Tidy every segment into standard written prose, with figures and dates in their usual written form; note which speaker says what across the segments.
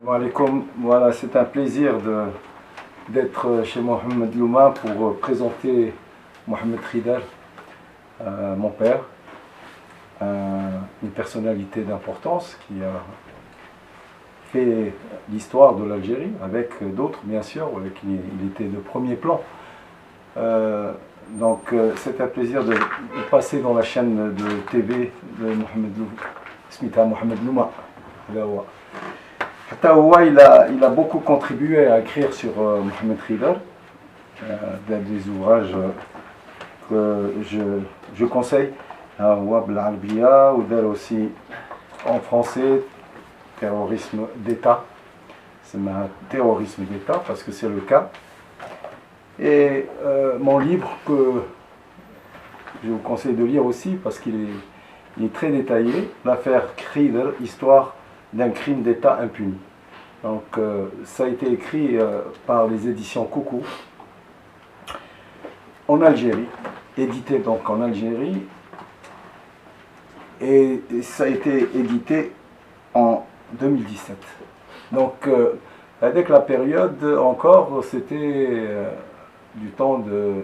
Speaker 1: Alaikum. Voilà, c'est un plaisir d'être chez Mohamed Louma pour présenter Mohamed Khidr, mon père, une personnalité d'importance qui a fait l'histoire de l'Algérie, avec d'autres bien sûr, avec qui il était de premier plan. C'est un plaisir de passer dans la chaîne de TV de Mohamed Louma, Smita Mohamed Louma. Il a beaucoup contribué à écrire sur Mohamed Khidr, des ouvrages que je conseille, Wab al-Albiya, ou aussi en français, terrorisme d'État. C'est un terrorisme d'État parce que c'est le cas. Et mon livre que je vous conseille de lire aussi parce qu'il est très détaillé, l'affaire Khidr, histoire d'un crime d'État impuni. Donc ça a été écrit par les éditions Coucou en Algérie, édité donc en Algérie, et ça a été édité en 2017. Donc avec la période encore, c'était du temps de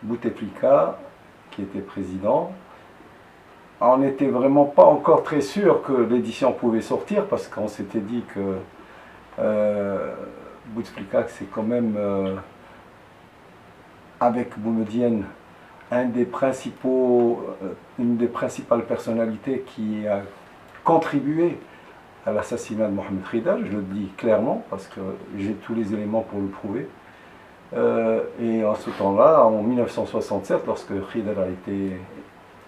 Speaker 1: Bouteflika qui était président. On n'était vraiment pas encore très sûr que l'édition pouvait sortir parce qu'on s'était dit que Bouteflika, c'est quand même avec Boumedienne une des principales personnalités qui a contribué à l'assassinat de Mohamed Khidr. Je le dis clairement parce que j'ai tous les éléments pour le prouver. Et en ce temps-là, en 1967, lorsque Khidr a été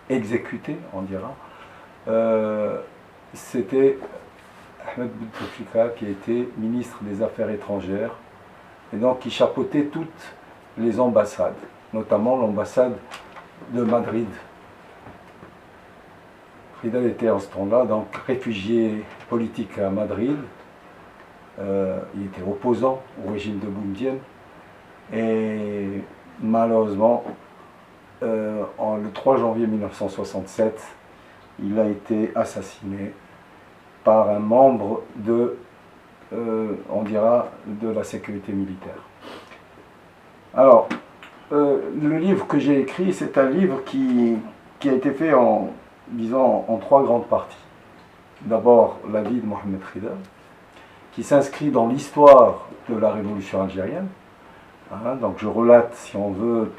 Speaker 1: exécuté, on dira, c'était Ahmed Bouteflika qui était ministre des Affaires étrangères et donc qui chapeautait toutes les ambassades, notamment l'ambassade de Madrid. Khidr était en ce temps-là donc réfugié politique à Madrid. Il était opposant au régime de Boumedienne et malheureusement le 3 janvier 1967, il a été assassiné par un membre de, on dira, de la sécurité militaire. Alors, le livre que j'ai écrit, c'est un livre qui a été fait en, disons, en trois grandes parties. D'abord, la vie de Mohamed Khidr, qui s'inscrit dans l'histoire de la révolution algérienne. Donc je relate, si on veut,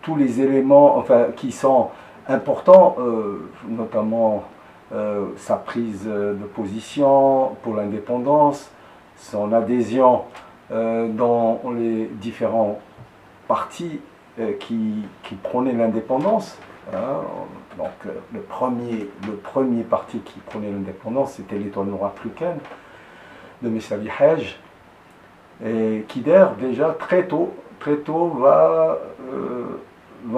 Speaker 1: tous les éléments enfin, qui sont importants, notamment sa prise de position pour l'indépendance, son adhésion dans les différents partis qui prônaient l'indépendance. Donc le premier parti qui prônait l'indépendance, c'était l'Étoile noire africaine de Messabi Haj. Et Khidr, déjà très tôt va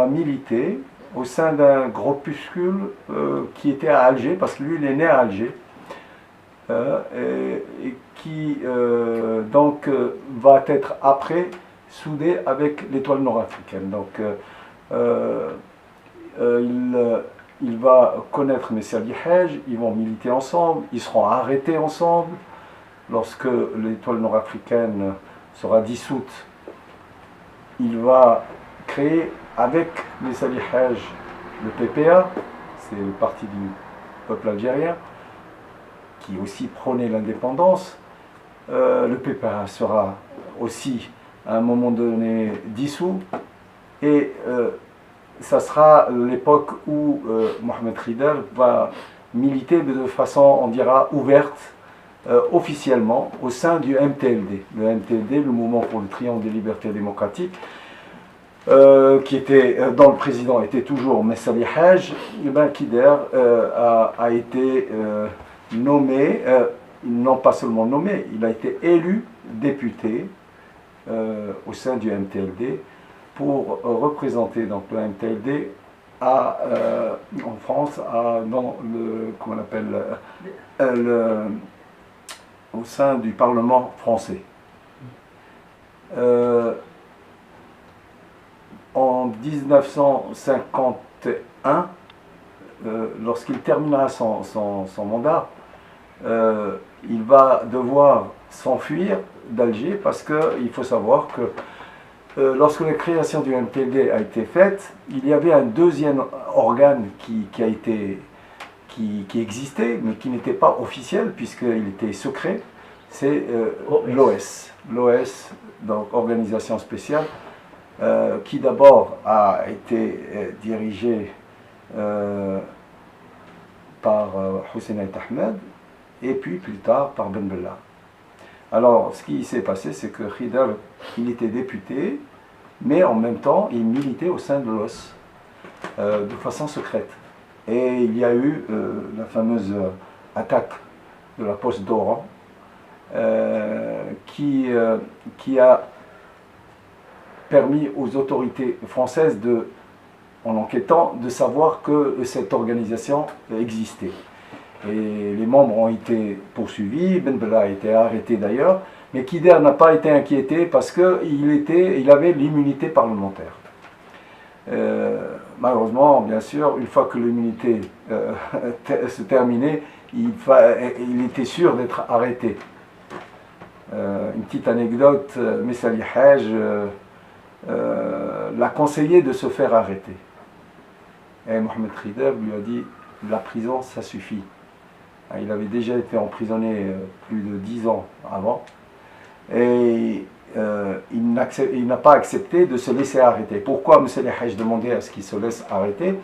Speaker 1: militer au sein d'un groupuscule qui était à Alger, parce que lui il est né à Alger, et qui donc va être après soudé avec l'Étoile nord-africaine. Donc il va connaître Messabi Haj, ils vont militer ensemble, ils seront arrêtés ensemble. Lorsque l'Étoile nord-africaine sera dissoute, il va créer avec Messabi Haj le PPA, c'est le parti du peuple algérien, qui aussi prônait l'indépendance. Le PPA sera aussi à un moment donné dissous, et ça sera l'époque où Mohamed Khidr va militer de façon, on dira, ouverte, officiellement au sein du MTLD. Le MTLD, le Mouvement pour le Triomphe des Libertés Démocratiques, qui était, dont le président était toujours Messabi Haj. Khidr a été nommé, non pas seulement nommé, il a été élu député au sein du MTLD pour représenter donc le MTLD en France, dans le, comment on appelle, au sein du Parlement français. En 1951, lorsqu'il terminera son mandat, il va devoir s'enfuir d'Alger parce qu'il faut savoir que lorsque la création du NPLD a été faite, il y avait un deuxième organe qui existait, mais qui n'était pas officiel puisqu'il était secret, c'est l'OS. L'OS, donc Organisation Spéciale, qui d'abord a été dirigé par Hussein Ait Ahmed et puis plus tard par Ben Bella. Alors ce qui s'est passé, c'est que Khidr, il était député, mais en même temps il militait au sein de l'OS de façon secrète. Et il y a eu la fameuse attaque de la poste d'Oran qui a permis aux autorités françaises, en enquêtant, de savoir que cette organisation existait. Et les membres ont été poursuivis, Ben Bella a été arrêté d'ailleurs, mais Khidr n'a pas été inquiété parce qu'il avait l'immunité parlementaire. Malheureusement, bien sûr, une fois que l'immunité se terminait, il était sûr d'être arrêté. Une petite anecdote, Messali Haj l'a conseillé de se faire arrêter. Et Mohamed Khidr lui a dit, la prison, ça suffit. Il avait déjà été emprisonné plus de 10 ans avant. Et il n'a pas accepté de se laisser arrêter. Pourquoi M. Haj demandait à ce qu'il se laisse arrêter?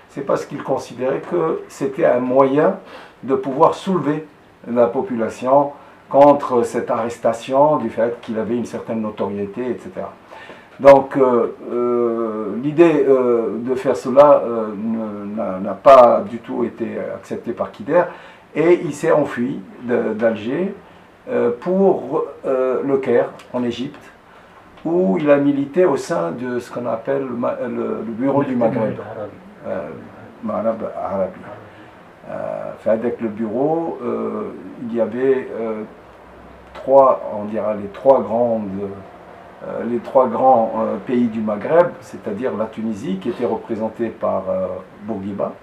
Speaker 1: C'est parce qu'il considérait que c'était un moyen de pouvoir soulever la population contre cette arrestation, du fait qu'il avait une certaine notoriété, etc. Donc l'idée de faire cela n'a pas du tout été acceptée par Khidr, et il s'est enfui d'Alger pour le Caire, en Égypte, où il a milité au sein de ce qu'on appelle le bureau du Maghreb, Maghreb Arabi. Avec le bureau, il y avait les trois grands pays du Maghreb, c'est-à-dire la Tunisie, qui était représentée par Bourguiba.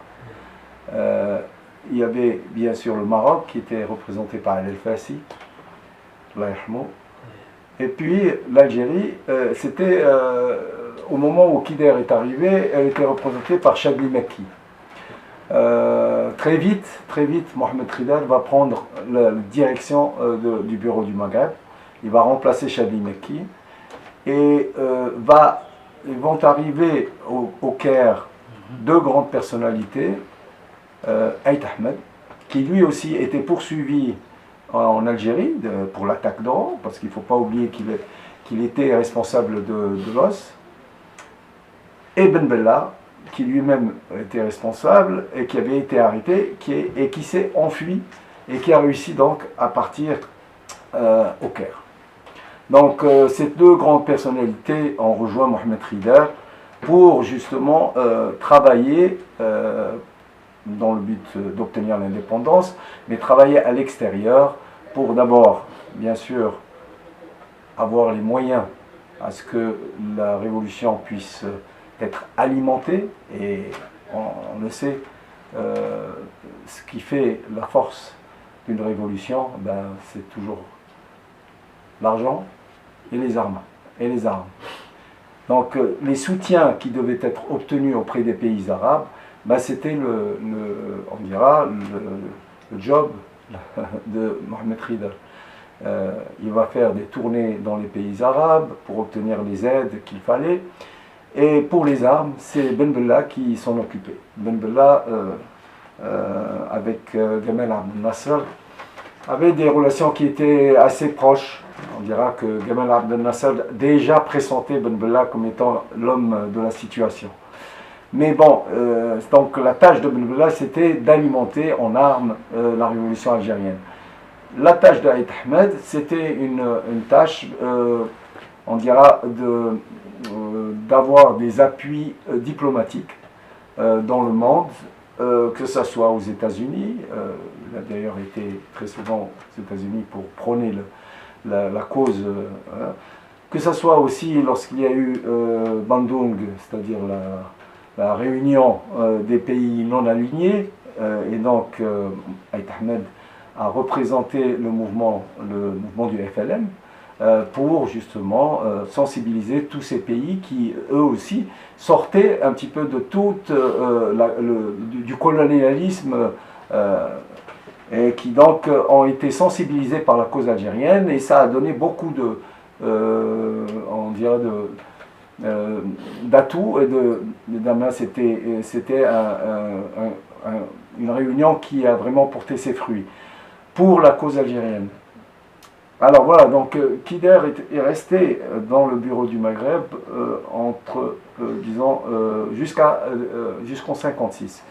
Speaker 1: Il y avait bien sûr le Maroc, qui était représenté par El-Fassi, et puis l'Algérie, c'était au moment où Khidr est arrivé, elle était représentée par Chadli Mekki. Très vite, Mohamed Khidr va prendre la direction du bureau du Maghreb. Il va remplacer Chadli Mekki. Et vont arriver au Caire deux grandes personnalités, Ait Ahmed, qui lui aussi était poursuivi en Algérie pour l'attaque d'Oran, parce qu'il ne faut pas oublier qu'il était responsable de l'OS, et Ben Bella, qui lui-même était responsable et qui avait été arrêté et qui s'est enfui et qui a réussi donc à partir au Caire. Donc ces deux grandes personnalités ont rejoint Mohamed Khidr pour justement travailler dans le but d'obtenir l'indépendance, mais travailler à l'extérieur pour d'abord, bien sûr, avoir les moyens à ce que la révolution puisse être alimentée, et on le sait, ce qui fait la force d'une révolution, c'est toujours l'argent et les armes. Donc les soutiens qui devaient être obtenus auprès des pays arabes, c'était le job de Mohamed Khidr. Il va faire des tournées dans les pays arabes pour obtenir les aides qu'il fallait. Et pour les armes, c'est Ben Bella qui s'en occupait. Ben Bella, avec Gamal Abdel Nasser, avait des relations qui étaient assez proches. On dira que Gamal Abdel Nasser déjà pressentait Ben Bella comme étant l'homme de la situation. Mais bon, donc la tâche de Ben Bella, c'était d'alimenter en armes la révolution algérienne. La tâche d'Ait Ahmed, c'était une tâche, on dira, d'avoir des appuis diplomatiques dans le monde, que ce soit aux États-Unis. Il a d'ailleurs été très souvent aux États-Unis pour prôner la cause, que ce soit aussi lorsqu'il y a eu Bandung, c'est-à-dire la réunion des pays non alignés, et donc Ait Ahmed a représenté le mouvement du FLN pour justement sensibiliser tous ces pays qui, eux aussi, sortaient un petit peu de tout du colonialisme et qui donc ont été sensibilisés par la cause algérienne, et ça a donné beaucoup on dirait d'atouts et c'était une réunion qui a vraiment porté ses fruits pour la cause algérienne. Alors voilà, donc Kider est resté dans le bureau du Maghreb jusqu'en 56.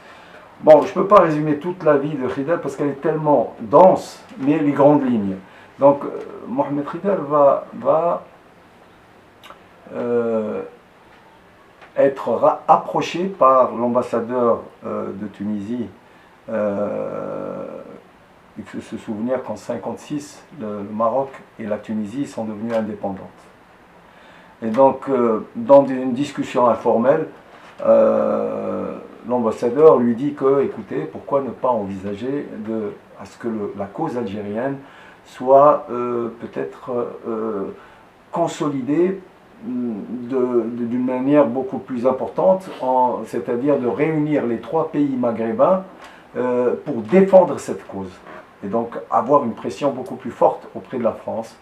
Speaker 1: Bon, je ne peux pas résumer toute la vie de Khidr parce qu'elle est tellement dense, mais les grandes lignes. Donc, Mohamed Khidr va être approché par l'ambassadeur de Tunisie. Il faut se souvenir qu'en 1956, le Maroc et la Tunisie sont devenus indépendantes. Et donc, dans une discussion informelle, l'ambassadeur lui dit que, écoutez, pourquoi ne pas envisager à ce que la cause algérienne soit peut-être consolidée d'une manière beaucoup plus importante, c'est-à-dire de réunir les 3 pays maghrébins pour défendre cette cause. Et donc avoir une pression beaucoup plus forte auprès de la France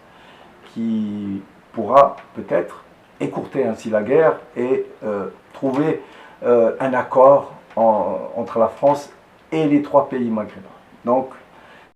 Speaker 1: qui pourra peut-être écourter ainsi la guerre et trouver un accord entre la France et les 3 pays maghrébins. Donc